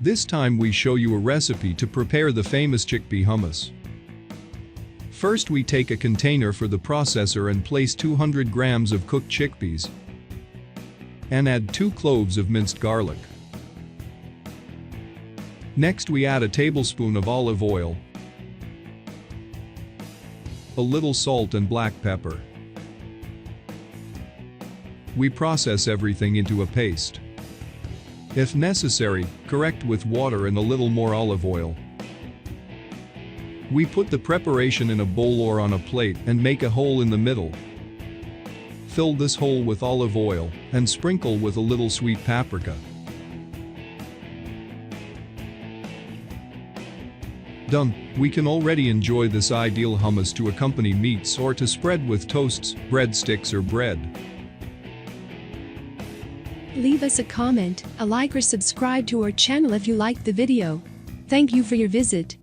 This time we show you a recipe to prepare the famous chickpea hummus. First we take a container for the processor and place 200 grams of cooked chickpeas and add 2 cloves of minced garlic. Next we add a tablespoon of olive oil, a little salt and black pepper. We process everything into a paste. If necessary, correct with water and a little more olive oil. We put the preparation in a bowl or on a plate and make a hole in the middle. Fill this hole with olive oil and sprinkle with a little sweet paprika. Done. We can already enjoy this ideal hummus to accompany meats or to spread with toasts, breadsticks or bread. Leave us a comment, a like or subscribe to our channel if you liked the video. Thank you for your visit.